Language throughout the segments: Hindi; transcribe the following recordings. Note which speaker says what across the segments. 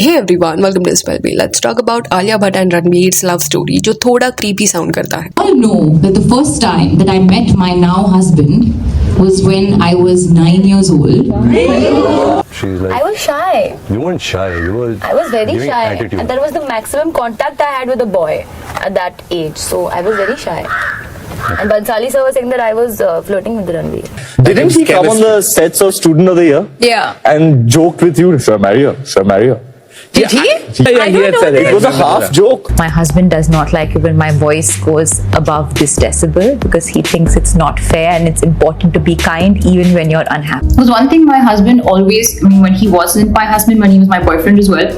Speaker 1: Hey everyone, welcome to Spell Me. Let's talk about Alia Bhatt and Ranveer's love story, जो थोड़ा creepy sound करता है.
Speaker 2: I know that the first time that I met my now husband was when I was 9 years old.
Speaker 3: She's like,
Speaker 4: I was shy.
Speaker 3: you weren't shy. You were.
Speaker 4: I was very
Speaker 3: giving
Speaker 4: shy.
Speaker 3: attitude.
Speaker 4: And that was the maximum contact I had with a boy at that age. So I was very shy. And Bansali sir was saying that I was flirting with Ranveer.
Speaker 5: Didn't he come on the sets of Student of the Year?
Speaker 4: Yeah.
Speaker 5: And joked with you, "Shall I marry her? Shall I marry her?"
Speaker 4: Did he?
Speaker 5: Yeah, he had said it. It was a half joke.
Speaker 6: My husband does not like it when my voice goes above this decibel because he thinks it's not fair and it's important to be kind even when you're unhappy.
Speaker 2: There was one thing my husband always, when he wasn't my husband, when he was my boyfriend as well,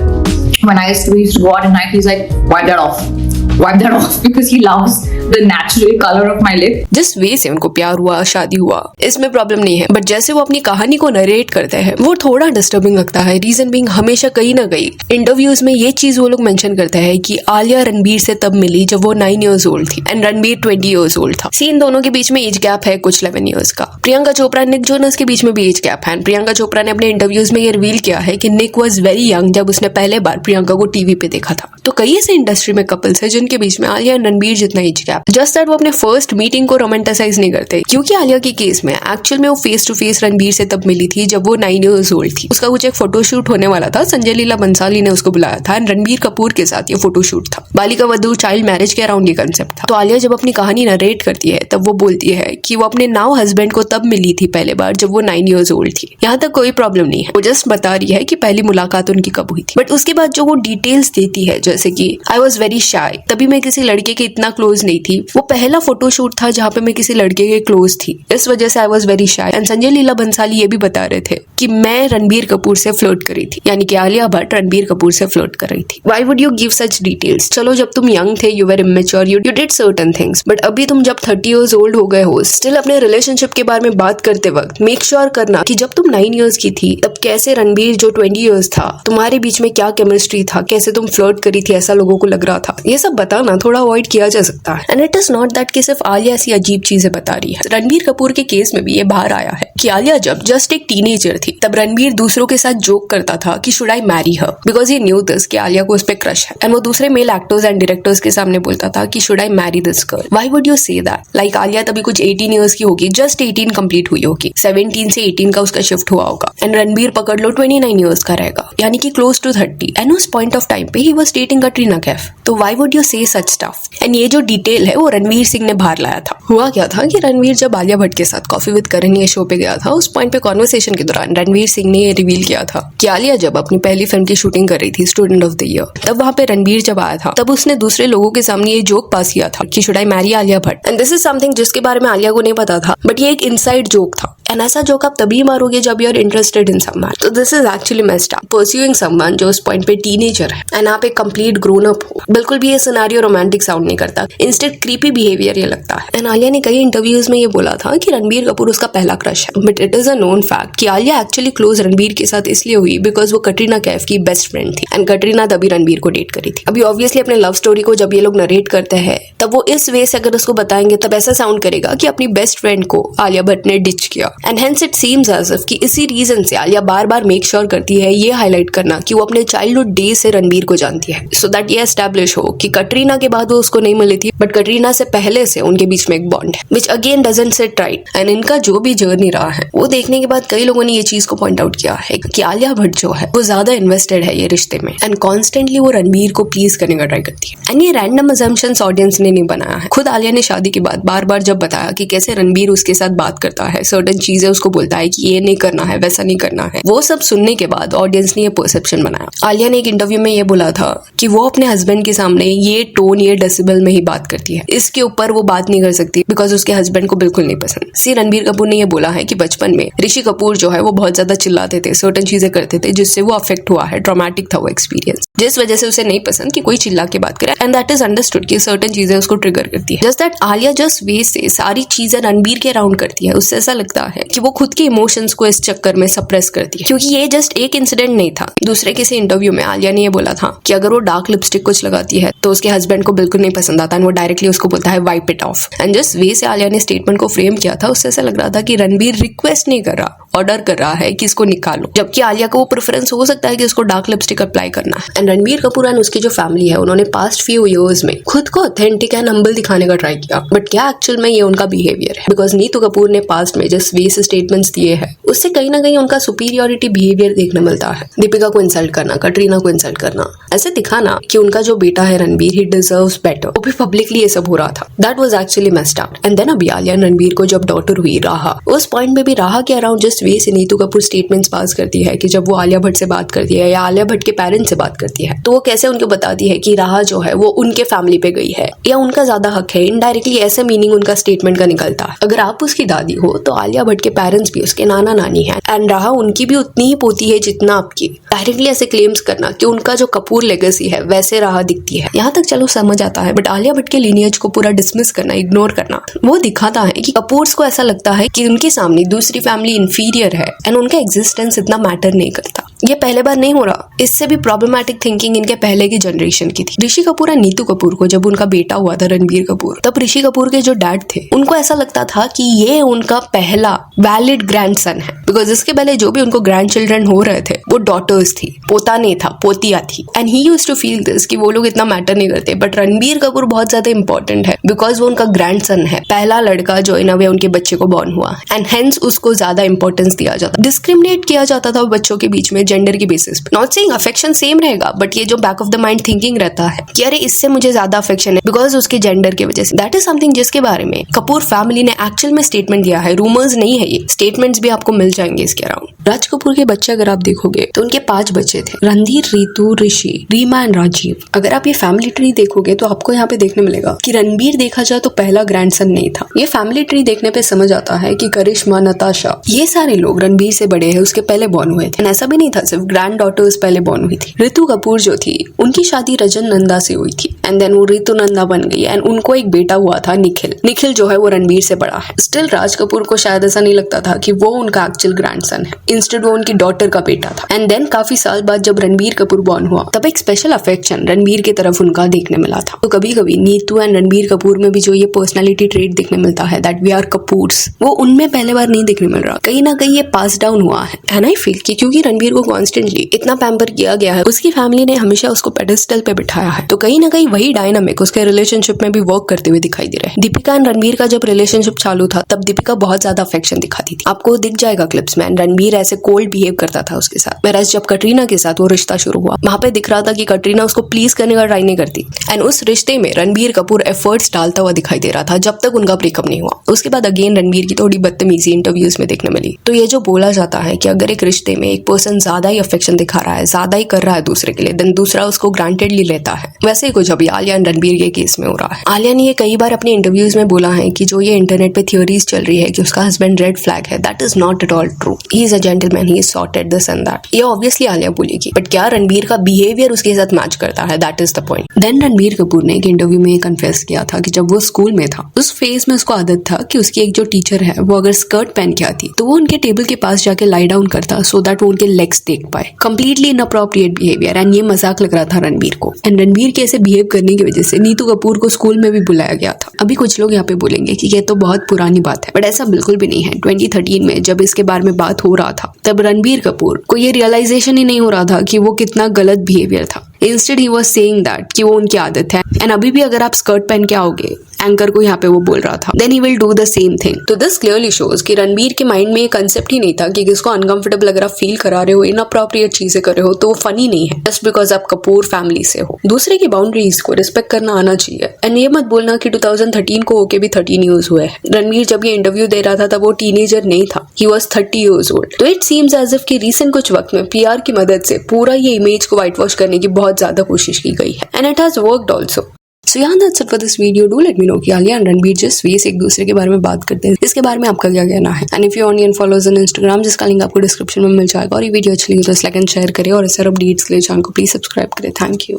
Speaker 2: when we used to go out at night, he's like, wipe that off, because he loves the natural color of my lip.
Speaker 1: जिस वे से उनको प्यार हुआ, शादी हुआ, इसमें प्रॉब्लम नहीं है. बट जैसे वो अपनी कहानी को नरेट करते हैं वो थोड़ा डिस्टर्बिंग लगता है. रीजन बीइंग हमेशा कहीं ना कहीं इंटरव्यूज में ये चीज वो लोग मेंशन करते हैं कि आलिया रणबीर से तब मिली जब वो 9 years old थी एंड रणबीर 20 years old था. इन दोनों के बीच में एज गैप है कुछ 11 years का. प्रियंका चोपड़ा निक जोनस के बीच में भी एज गैप है. प्रियंका चोपड़ा ने अपने इंटरव्यूज में ये रिवील किया है कि निक वॉज वेरी यंग जब उसने पहले बार प्रियंका को टीवी पे देखा था. तो कई ऐसे इंडस्ट्री में कपल्स है जिनके बीच में आलिया एंड रणबीर जितना एज गैप. जस्ट दैट वो अपने फर्स्ट मीटिंग को रोमांटिसाइज नहीं करते क्योंकि आलिया के केस में एक्चुअल में वो फेस टू फेस रणबीर से तब मिली थी जब वो 9 years old थी. उसका कुछ एक फोटोशूट होने वाला था. संजय लीला बंसाली ने उसको बुलाया था एंड रणबीर कपूर के साथ ये फोटोशूट था. बालिका वधू चाइल्ड मैरिज के अराउंड ये कंसेप्ट था. तो आलिया जब अपनी कहानी नरेट करती है तब वो बोलती है कि वो अपने नाउ हस्बैंड को तब मिली थी पहले बार जब वो 9 years old थी. यहाँ तक कोई प्रॉब्लम नहीं है. वो जस्ट बता रही है कि पहली मुलाकात उनकी कब हुई थी. बट उसके बाद जो वो डिटेल्स देती है जैसे कि आई वॉज वेरी शाय, तभी मैं किसी लड़के के इतना क्लोज नहीं थी. वो पहला फोटोशूट था जहाँ पे मैं किसी लड़के के क्लोज थी, इस वजह से I was very shy. And Sanjay Leela Bhansali ये भी बता रहे थे कि मैं रणबीर कपूर से फ्लर्ट करी थी, यानी कि आलिया भट्ट रणबीर कपूर से फ्लर्ट कर रही थी. Why would you give such details? चलो जब तुम यंग थे you were immature, you did certain things, but अभी तुम जब 30 years old हो गए हो स्टिल अपने रिलेशनशिप के बारे में बात करते वक्त मेक श्योर करना कि जब तुम 9 years की थी तब कैसे रणबीर जो 20 years था तुम्हारे बीच में क्या केमिस्ट्री था, कैसे तुम फ्लर्ट करी थी ऐसा लोगों को लग रहा था. ये सब बताना थोड़ा अवॉइड किया जा सकता है. And it is not that कि सिर्फ आलिया ऐसी अजीब चीजें बता रही है. रणबीर कपूर के केस में भी ये बाहर आया है कि आलिया जब जस्ट एक टीनेजर थी तब रणबीर दूसरों के साथ जोक करता था कि should I marry her, because he new this कि आलिया को उस पर क्रश है. एंड वो दूसरे मेल एक्टर्स एंड डायरेक्टर्स के सामने बोलता था कि should I marry this girl. Why would you say that? Like Alia तभी कुछ 18 years की होगी, जस्ट 18 कंप्लीट हुई होगी, 17 से 18 का उसका शिफ्ट हुआ होगा. एंड रणबीर पकड़ लो 29 years का रहेगा, यानी कि क्लोज टू 30. एंड उस पॉइंट ऑफ टाइम पे he was dating Katrina Kaif. तो व्हाई वुड यू से सच स्टफ? एंड ये जो डिटेल है वो रणवीर सिंह ने बाहर लाया था. हुआ क्या था कि रणवीर जब आलिया भट्ट के साथ कॉफी विद करण ये शो पे गया था, उस पॉइंट पे कॉन्वर्सेशन के दौरान रणवीर सिंह ने ये रिवील किया था कि आलिया जब अपनी पहली फिल्म की शूटिंग कर रही थी स्टूडेंट ऑफ द ईयर, तब वहां पे रणवीर जब आया था तब उसने दूसरे लोगों के सामने ये जोक पास किया था कि should I marry Alia Bhatt. And this is something जिसके बारे में आलिया को नहीं पता था, बट ये एक इनसाइड जोक था. एंड ऐसा जोक आप तभी मारोगे जब you are interested in someone. तो this is actually messed up. Pursuing someone जो उस पॉइंट पे टीनेजर है एंड आप एक कंप्लीट ग्रोन अप हो, बिल्कुल भी ये सिनेरियो रोमांटिक साउंड नहीं करता, इंस्टेड क्रीपी बिहेवियर ये लगता है. एंड आलिया ने कई इंटरव्यूज में ये बोला था कि रणबीर कपूर उसका पहला क्रश है. But it is a known fact कि आलिया एक्चुअली क्लोज रणबीर के साथ इसलिए हुई बिकॉज वो कटरीना कैफ की बेस्ट फ्रेंड थी एंड कटरीना तभी रणबीर को डेट करी थी. अभी ऑब्वियसली अपने लव स्टोरी को जब ये लोग नरेट करते हैं तब वो इस वे से अगर उसको बताएंगे तब ऐसा साउंड करेगा कि अपनी बेस्ट फ्रेंड को आलिया भट्ट ने डिच किया. And hence it seems as if कि इसी रीजन से आलिया बार बार मेक श्योर करती है ये हाईलाइट करना कि वो अपने चाइल्डहुड डे से रणबीर को जानती है, सो दैट ये एस्टैब्लिश हो कि कटरीना के बाद वो उसको नहीं मिली थी बट कटरीना से पहले से उनके बीच में एक बॉन्ड है, which again doesn't sit right. And इनका जो भी जर्नी रहा है वो देखने के बाद कई लोगों ने ये चीज को पॉइंट आउट किया है कि आलिया भट्ट जो है वो ज्यादा इन्वेस्टेड है ये रिश्ते में एंड कॉन्स्टेंटली वो रणबीर को प्लीज करने का ट्राई करती है. एंड ये रैंडम अजम्पशंस ऑडियंस ने नहीं बनाया है. खुद आलिया ने शादी के बाद बार बार जब बताया कि कैसे रणबीर उसके साथ बात करता है, सर्टेन चीजें उसको बोलता है कि ये नहीं करना है वैसा नहीं करना है, वो सब सुनने के बाद ऑडियंस ने ये परसेप्शन बनाया. आलिया ने एक इंटरव्यू में ये बोला था कि वो अपने हस्बैंड के सामने ये टोन ये डेसिबल में ही बात करती है, इसके ऊपर वो बात नहीं कर सकती बिकॉज उसके हस्बैंड को बिल्कुल नहीं पसंद. सी रणबीर कपूर ने ये बोला है कि बचपन में ऋषि कपूर जो है वो बहुत ज्यादा चिल्लाते थे, सर्टेन चीजें करते थे जिससे वो अफेक्ट हुआ है, ट्रॉमेटिक था वो एक्सपीरियंस, जिस वजह से उसे नहीं पसंद कि कोई चिल्ला के बात करे. एंड दैट इज अंडरस्टूड कि सर्टेन चीजें उसको ट्रिगर करती है. जस्ट दैट आलिया जस्ट वे से सारी चीजें रणबीर के अराउंड करती है. उससे ऐसा लगता है कि वो खुद के इमोशंस को इस चक्कर में सप्रेस करती है, क्योंकि ये जस्ट एक इंसिडेंट नहीं था। दूसरे किसी इंटरव्यू में आलिया ने ये बोला था कि अगर वो डार्क लिपस्टिक कुछ लगाती है तो उसके हस्बैंड को बिल्कुल नहीं पसंद आता, वो डायरेक्टली उसको बोलता है वाइप इट ऑफ। एंड जिस वे से आलिया ने स्टेटमेंट को फ्रेम किया था उससे ऐसा लग रहा था कि रणबीर रिक्वेस्ट नहीं कर रहा, ऑर्डर कर रहा है कि इसको निकालो, जबकि आलिया को वो प्रेफरेंस हो सकता है कि उसको डार्क लिपस्टिक अप्लाई करना है। एंड रणबीर कपूर एंड उसकी जो फैमिली है उन्होंने पास्ट फ्यू इयर्स में खुद को ऑथेंटिक एंड हम्बल दिखाने का ट्राई किया, बट क्या एक्चुअल में ये उनका बिहेवियर है? बिकॉज नीतू कपूर ने पास्ट में जिस वे से स्टेटमेंट्स दिए हैं उससे कहीं ना कहीं उनका सुपीरियोरिटी बिहेवियर देखने मिलता है। दीपिका को इंसल्ट करना, कटरीना को इंसल्ट करना, ऐसे दिखाना कि उनका जो बेटा है रणबीर, ही डिजर्व्स बेटर, वो भी पब्लिकली ये सब हो रहा था। That was actually messed up. And then अभी आलिया रणबीर को जब डॉटर हुई राहा, उस पॉइंट में भी राहा के अराउंड जिस वे से नीतू कपूर स्टेटमेंट्स पास करती है कि जब वो आलिया भट्ट से बात करती है या आलिया भट्ट के पेरेंट्स से बात करती है तो वो कैसे उनको बताती है कि राहा जो है वो उनके फैमिली पे गई है या उनका ज्यादा हक है, इनडायरेक्टली ऐसे मीनिंग उनका स्टेटमेंट का निकलता है। अगर आप उसकी दादी हो तो आलिया भट्ट के पेरेंट्स भी उसके नाना नानी हैं एंड राहा उनकी भी उतनी ही पोती है जितना आपकी। डायरेक्टली ऐसे क्लेम्स करना कि उनका जो कपूर लेगेसी है वैसे राहा दिखती है, यहाँ तक चलो समझ आता है, बट आलिया भट्ट के लीनियज को पूरा डिसमिस करना, इग्नोर करना, वो दिखाता है कि कपूर्स को ऐसा लगता है कि उनके सामने दूसरी फैमिली इंफीरियर है एंड उनका एग्जिस्टेंस इतना मैटर नहीं करता। ये पहले बार नहीं हो रहा, इससे भी प्रॉब्लमैटिक थिंकिंग इनके पहले की जनरेशन की थी। ऋषि कपूर और नीतू कपूर को जब उनका बेटा हुआ था रणबीर कपूर, तब ऋषि कपूर के जो डैड थे उनको ऐसा लगता था कि ये उनका पहला वैलिड ग्रैंडसन है, बिकॉज इसके पहले जो भी उनको ग्रैंड चिल्ड्रन हो रहे थे वो डॉटर्स थी, पोता नहीं था, पोतिया थी। And he used to feel this कि वो लोग इतना मैटर नहीं करते, बट रणबीर कपूर बहुत ज्यादा इंपॉर्टेंट है बिकॉज वो उनका ग्रैंडसन है, पहला लड़का जो इन अ वे उनके बच्चे को बॉर्न हुआ, एंड हेंस उसको ज्यादा इंपॉर्टेंस दिया जाता, डिस्क्रिमिनेट किया जाता था बच्चों के बीच में जेंडर की बेसिस पे। नॉट सेइंग अफेक्शन सेम रहेगा, बट ये जो back of the mind thinking रहता है कि अरे इससे मुझे ज्यादा अफेक्शन है बिकॉज उसके जेंडर की वजह से। दैट इज समथिंग जिसके बारे में कपूर फैमिली ने एक्चुअल में स्टेटमेंट दिया है, रूमर्स नहीं है, ये स्टेटमेंट्स भी आपको मिल जाएंगे इसके अराउंड। राज कपूर के बच्चे अगर आप देखोगे तो उनके 5 बच्चे थे, रणधीर, रितु, ऋषि, रीमा एंड राजीव। अगर आप ये फैमिली ट्री देखोगे तो आपको यहाँ पे देखने मिलेगा कि रणबीर देखा जाए तो पहला ग्रैंडसन नहीं था। ये फैमिली ट्री देखने पे समझ आता है कि करिश्मा, नताशा, ये सारे लोग रणबीर से बड़े हैं, उसके पहले बॉर्न हुए थे। ऐसा भी नहीं था सिर्फ ग्रैंड डॉटर्स पहले बॉर्न हुई थी। रितु कपूर जो थी उनकी शादी रजन नंदा से हुई थी एंड देन वो रितु नंदा बन गई एंड उनको एक बेटा हुआ था निखिल। निखिल जो है वो रणबीर से बड़ा है। स्टिल राज कपूर को शायद ऐसा नहीं लगता था कि वो उनका एक्चुअल ग्रैंडसन है, इंस्टेड वो उनकी डॉटर का बेटा था। एंड देन काफी साल बाद जब रणबीर कपूर बॉर्न हुआ तब एक स्पेशल अफेक्शन रणबीर की तरफ उनका देखने मिला था। तो कभी कभी नीतू एंड रणबीर कपूर में भी जो ये पर्सनैलिटी ट्रेट देखने मिलता है दैट वी आर कपूर्स, वो उनमें पहले बार नहीं देखने मिल रहा, कहीं ना कहीं ये पास डाउन हुआ है। एंड आई फील कि क्योंकि रणबीर को कॉन्स्टेंटली इतना पैम्पर किया गया है, उसकी फैमिली ने हमेशा उसको पेडेस्टल पे बिठाया है, तो कहीं ना कहीं वही डायनामिक उसके रिलेशनशिप में भी वर्क करते हुए दिखाई दे रहा है। दीपिका एंड रणबीर का जब रिलेशनशिप चालू था तब दीपिका बहुत ज्यादा अफेक्शन दिखाती थी, आपको दिख जाएगा क्लिप्स में। रणबीर ऐसे कोल्ड बिहेव करता था उसके साथ, वैराज जब कटरीना के साथ वो रिश्ता शुरू हुआ वहां पे दिख रहा था कि कटरीना उसको प्लीज करने का ट्राई नहीं करती एंड उस रिश्ते में रणबीर कपूर एफर्ट्स डालता हुआ दिखाई दे रहा था जब तक उनका ब्रेकअप नहीं हुआ। उसके बाद अगेन रणबीर की थोड़ी बदतमीजी इंटरव्यूज में देखने मिली। तो ये जो बोला जाता है कि अगर एक रिश्ते में एक पर्सन ज्यादा ही अफेक्शन दिखा रहा है, ज्यादा ही कर रहा है दूसरे के लिए, देन दूसरा उसको ग्रांटेडली लेता है, वैसे ही कुछ अभी आलिया एंड रणबीर के केस में हो रहा है। आलिया ने ये कई बार अपने इंटरव्यूज में बोला है कि जो ये इंटरनेट पे थियोरीज चल रही है कि उसका हस्बैंड रेड फ्लैग है, that is not at all true. He is a gentleman, he is sorted this and that. ये ऑब्वियसली आलिया बोलेगी, बट क्या रणबीर का बिहेवियर उसके साथ मैच करता है, that is the point. Then Ranbir Kapoor ने एक इंटरव्यू में कन्फेस किया था कि जब वो स्कूल में था उस फेज में उसको आदत था कि उसकी एक जो टीचर है वो अगर स्कर्ट पहन के आती तो वो उनके टेबल के पास जाके लाई डाउन करता सो दैट वो उनके लेग्स देख पाए। कंप्लीटली इनअप्रोप्रिएट बिहेवियर एंड ये मजाक लग रहा था रणबीर को। एंड रणबीर के ऐसे बिहेव करने की वजह से नीतू कपूर को स्कूल में भी बुलाया गया था। अभी कुछ लोग यहाँ पे बोलेंगे कि ये तो बहुत पुरानी बात है, बट ऐसा बिल्कुल भी नहीं है। 2013 में जब इसके बारे में बात हो रहा था तब रणबीर कपूर को ये रियलाइजेशन ही नहीं हो रहा था कि वो कितना गलत बिहेवियर था। Instead he was saying that कि वो उनकी आदत है एंड अभी भी अगर आप स्कर्ट पहन के आओगे, एंकर को यहाँ पे वो बोल रहा था, then he will do the same thing. तो दिस क्लियरली शोज कि रणबीर के माइंड में ये कंसेप्ट ही नहीं था कि किसको अनकंफर्टेबल अगर आप फील करा रहे हो, इनअप्रोप्रिएट चीजें कर रहे हो तो वो फनी नहीं है जस्ट बिकॉज आप कपूर फैमिली से हो। दूसरे की बाउंड्रीज को रिस्पेक्ट करना आना चाहिए। एंड ये मत बोलना कि 2013 को होके भी 13 ईयर्स हुए हैं। रणबीर जब ये इंटरव्यू दे रहा था तब वो टीनेजर नहीं था, ही वॉज 30 ईयर्स ओल्ड। तो इट सीम्स एज इफ कि रिसेंट कुछ वक्त में PR की मदद से पूरा ये इमेज को व्हाइट वॉश करने की बहुत ज्यादा कोशिश की गई है and it has worked also. So yeah, that's it for this video. Do let me know कि आलिया एंड रणबीर जिस वे से एक दूसरे के बारे में बात करते हैं, इसके बारे में आपका क्या कहना है। And if you on followers on Instagram, जिसका लिंक आपको डिस्क्रिप्शन में मिल जाएगा। और ये वीडियो अच्छी लगी तो लाइक एंड शेयर करें और इस तरह अपडेट्स के लिए चैनल को प्लीज सब्सक्राइब करें। Thank you.